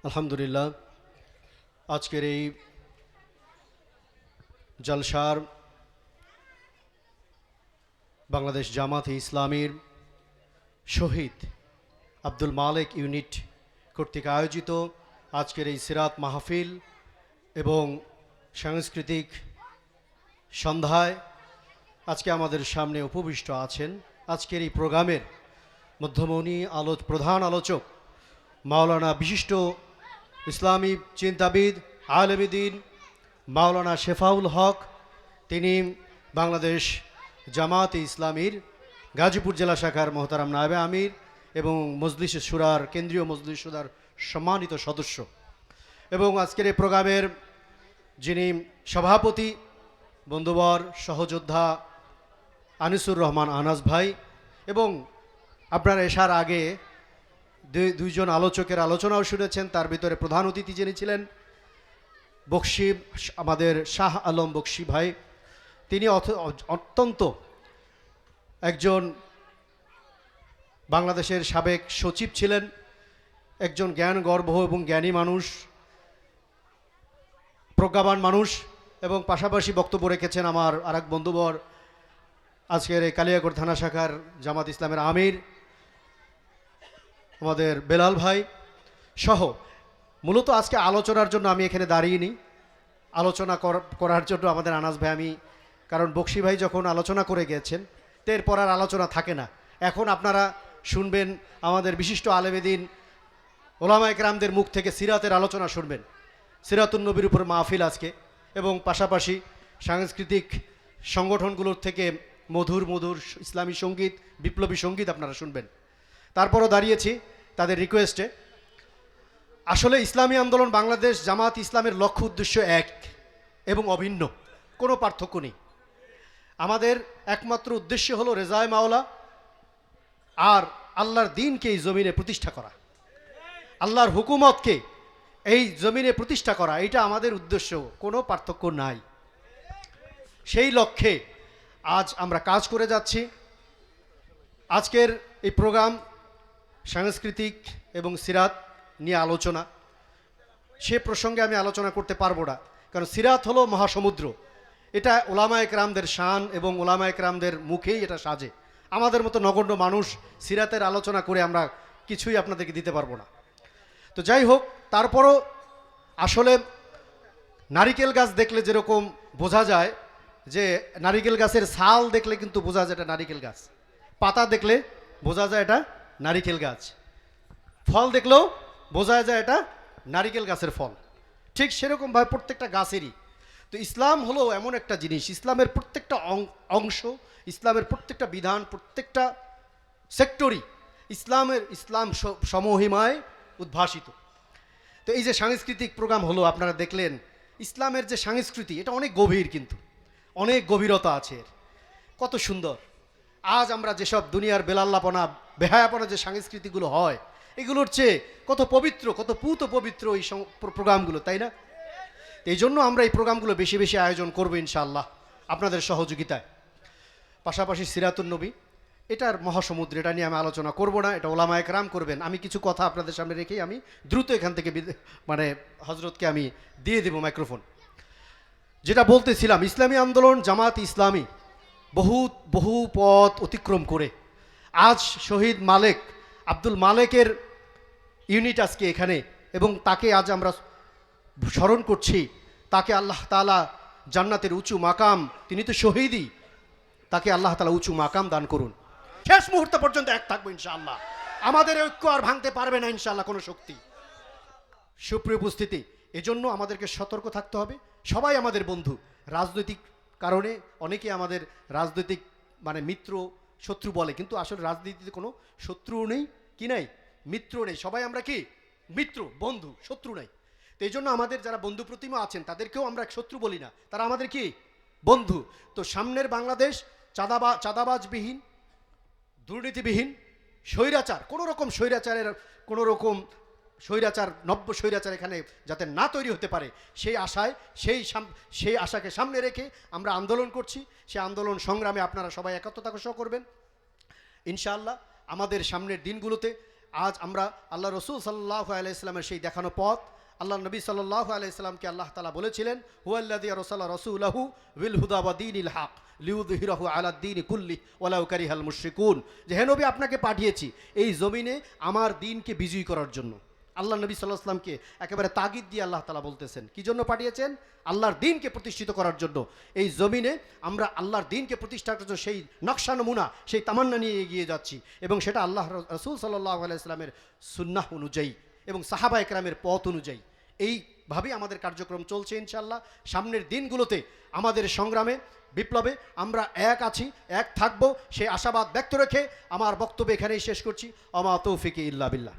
আলহামদুলিল্লাহ, আজকের এই জলসার বাংলাদেশ জামাতে ইসলামীর শহীদ আব্দুল মালেক ইউনিট কর্তৃক আয়োজিত আজকের এই সিরাত মাহফিল এবং সাংস্কৃতিক সন্ধ্যায় আজকে আমাদের সামনে উপবিষ্ট আছেন আজকের এই প্রোগ্রামের মধ্যমণি প্রধান আলোচক মাওলানা বিশিষ্ট ইসলামী চিন্তাবিদ আলেমে দ্বীন মাওলানা শেফাউল হক। তিনি বাংলাদেশ জামাতে ইসলামীর গাজীপুর জেলা শাখার মোহতারাম নায়েবে আমির এবং মজলিস শুরার কেন্দ্রীয় মজলিস শুরার সম্মানিত সদস্য এবং আজকের এই প্রোগ্রামের যিনি সভাপতি বন্ধুবর সহযোদ্ধা আনিসুর রহমান আনাস ভাই এবং আপনারা এসার আগে দুইজন আলোচকের আলোচনাও শুনেছেন। তার ভিতরে প্রধান অতিথি যিনি ছিলেন বক্সি আমাদের শাহ আলম বক্সি ভাই, তিনি অত্যন্ত একজন বাংলাদেশের সাবেক সচিব ছিলেন, একজন জ্ঞান গর্ভ এবং জ্ঞানী মানুষ, প্রজ্ঞাবান মানুষ এবং পাশাপাশি বক্তব্য রেখেছেন আমার আরেক বন্ধুবর আজকের এই কালিয়াকৈর থানা শাখার জামাত ইসলামের আমির আমাদের বেলাল ভাই সহ। মূলত আজকে আলোচনার জন্য আমি এখানে দাঁড়িয়ে নিই, আলোচনা করার জন্য আমাদের আনাস ভাই আমি, কারণ বক্সি ভাই যখন আলোচনা করে গেছেন এরপর আর আলোচনা থাকে না। এখন আপনারা শুনবেন আমাদের বিশিষ্ট আলেমে দ্বীন ওলামায়ে কেরামদের মুখ থেকে সিরাতের আলোচনা শুনবেন, সিরাতুন নবীর উপর মাহফিল আজকে, এবং পাশাপাশি সাংস্কৃতিক সংগঠনগুলোর থেকে মধুর মধুর ইসলামী সঙ্গীত, বিপ্লবী সঙ্গীত আপনারা শুনবেন। তারপরও দাঁড়িয়েছি তাদের রিকোয়েস্টে। আসলে ইসলামী আন্দোলন বাংলাদেশ জামাত ইসলামের লক্ষ্য উদ্দেশ্য এক এবং অভিন্ন, কোনো পার্থক্য নেই। আমাদের একমাত্র উদ্দেশ্য হলো রেজায়ে মাওলা আর আল্লাহর দ্বীনকে এই জমিনে প্রতিষ্ঠা করা, আল্লাহর হুকুমতকে এই জমিনে প্রতিষ্ঠা করা, এটা আমাদের উদ্দেশ্য, কোনো পার্থক্য নাই। সেই লক্ষ্যে আজ আমরা কাজ করে যাচ্ছি। আজকের এই প্রোগ্রাম সাংস্কৃতিক এবং সিরাত নিয়ে আলোচনা, সে প্রসঙ্গে আমি আলোচনা করতে পারবো না, কারণ সিরাত হলো মহাসমুদ্র। এটা ওলামায়ে কেরামদের শান এবং ওলামায়ে কেরামদের মুখেই এটা সাজে। আমাদের মতো নগণ্য মানুষ সিরাতের আলোচনা করে আমরা কিছুই আপনাদেরকে দিতে পারবো না। তো যাই হোক, তারপরও আসলে নারিকেল গাছ দেখলে যেরকম বোঝা যায় যে নারিকেল গাছের ছাল দেখলে কিন্তু বোঝা যায় এটা নারিকেল গাছ, পাতা দেখলে বোঝা যায় এটা নারিকেল গাছ, ফল দেখলেও বোঝা যায় এটা নারিকেল গাছের ফল। ঠিক সেরকমভাবে প্রত্যেকটা গাছেরই তো ইসলাম হলো এমন একটা জিনিস, ইসলামের প্রত্যেকটা অংশ, ইসলামের প্রত্যেকটা বিধান, প্রত্যেকটা সেক্টরই ইসলাম সমহিমায় উদ্ভাসিত। তো এই যে সাংস্কৃতিক প্রোগ্রাম হলো আপনারা দেখলেন, ইসলামের যে সংস্কৃতি এটা অনেক গভীর, কিন্তু অনেক গভীরতা আছে এর, কত সুন্দর। আজ আমরা যেসব দুনিয়ার বেলাল্লাপনা বেহায়াপনা যে সংস্কৃতিগুলো হয়, এগুলোর চেয়ে কত পবিত্র, কত পুত পবিত্র এই প্রোগ্রামগুলো, তাই না? এই জন্য আমরা এই প্রোগ্রামগুলো বেশি বেশি আয়োজন করবো ইনশাআল্লাহ আপনাদের সহযোগিতায়। পাশাপাশি সিরাতুন নবী এটার মহাসমুদ্র, এটা নিয়ে আমি আলোচনা করব না, এটা ওলামায়ে কেরাম করবেন। আমি কিছু কথা আপনাদের সামনে রেখেই আমি দ্রুত এখান থেকে হজরতকে আমি দিয়ে দেব মাইক্রোফোন। যেটা বলতেছিলাম, ইসলামী আন্দোলন জামাত ইসলামী বহু পথ অতিক্রম করে আজ শহীদ মালেক আব্দুল মালেকের ইউনিট আজকে এখানে, এবং তাকে আজ আমরা স্মরণ করছি। তাকে আল্লাহ তাআলা জান্নাতের উঁচু মাকাম, তিনি তো শহীদই, তাকে আল্লাহ তাআলা উঁচু মাকাম দান করুন। শেষ মুহূর্ত পর্যন্ত এক থাকবো ইনশাআল্লাহ, আমাদের ঐক্য আর ভাঙতে পারবে না ইনশাআল্লাহ কোনো শক্তি। সুপ্রিয় উপস্থিতি, এজন্য আমাদেরকে সতর্ক থাকতে হবে। সবাই আমাদের বন্ধু, রাজনৈতিক কারণে অনেকে আমাদের রাজনৈতিক মিত্র শত্রু বলে, কিন্তু আসলে রাজনীতিতে কোনো শত্রুও নেই, কি নাই, মিত্র নেই। সবাই আমরা কি মিত্র, বন্ধু, শত্রু নাই। তো এই জন্য আমাদের যারা বন্ধু প্রতিমা আছেন তাদেরকেও আমরা শত্রু বলি না, তারা আমাদের কি বন্ধু। তো সামনের বাংলাদেশ চাঁদাবাজবিহীন, দুর্নীতিবিহীন, স্বৈরাচার, কোনো রকম নব্য স্বৈরাচার এখানে যাতে না তৈরি হতে পারে, সেই আশায় সেই আশাকে সামনে রেখে আমরা আন্দোলন করছি। সেই আন্দোলন সংগ্রামে আপনারা সবাই একত্রতা সহ করবেন ইনশাআল্লাহ। আমাদের সামনের দিনগুলোতে আজ আমরা আল্লাহ রসুল সাল্লাল্লাহু আলাইহি ইসলামের সেই দেখানো পথ, আল্লাহ নবী সাল্লাল্লাহু আলাইহি ইসলামকে আল্লাহ তাআলা বলেছিলেন হুয়াল্লাযী আরসালা রাসূলাহু বিল হুদা ওয়া দীনিল হক লিইয়ুযহিরাহু আলাদ দীনি কুল্লি ওয়ালাউ কারিহাল মুশরিকুন, যে হে নবী আপনাকে পাঠিয়েছি এই জমিনে আমার দ্বীনকে বিজয়ী করার জন্য। আল্লাহ নবী সাল্লাল্লাহু আলাইহি সাল্লামকে একেবারে তাগিদ দিয়ে আল্লাহ তাআলা বলতেছেন কি জন্য পাঠিয়েছেন? আল্লাহর দ্বীনকে প্রতিষ্ঠিত করার জন্য। এই জমিনে আমরা আল্লাহর দ্বীনকে প্রতিষ্ঠার জন্য সেই নকশা নমুনা, সেই তামান্না নিয়ে এগিয়ে যাচ্ছি, এবং সেটা আল্লাহ রাসূল সাল্লাল্লাহু আলাইহি ইসলামের সুন্নাহ অনুযায়ী এবং সাহাবায়ে কেরামের পথ অনুযায়ী। এইভাবেই আমাদের কার্যক্রম চলছে ইনশাআল্লাহ। সামনের দিনগুলোতে আমাদের সংগ্রামে বিপ্লবে আমরা এক আছি, এক থাকব, সেই আশাবাদ ব্যক্ত রেখে আমার বক্তব্য এখানেই শেষ করছি। আমা তৌফিক ইল্লা বিল্লাহ।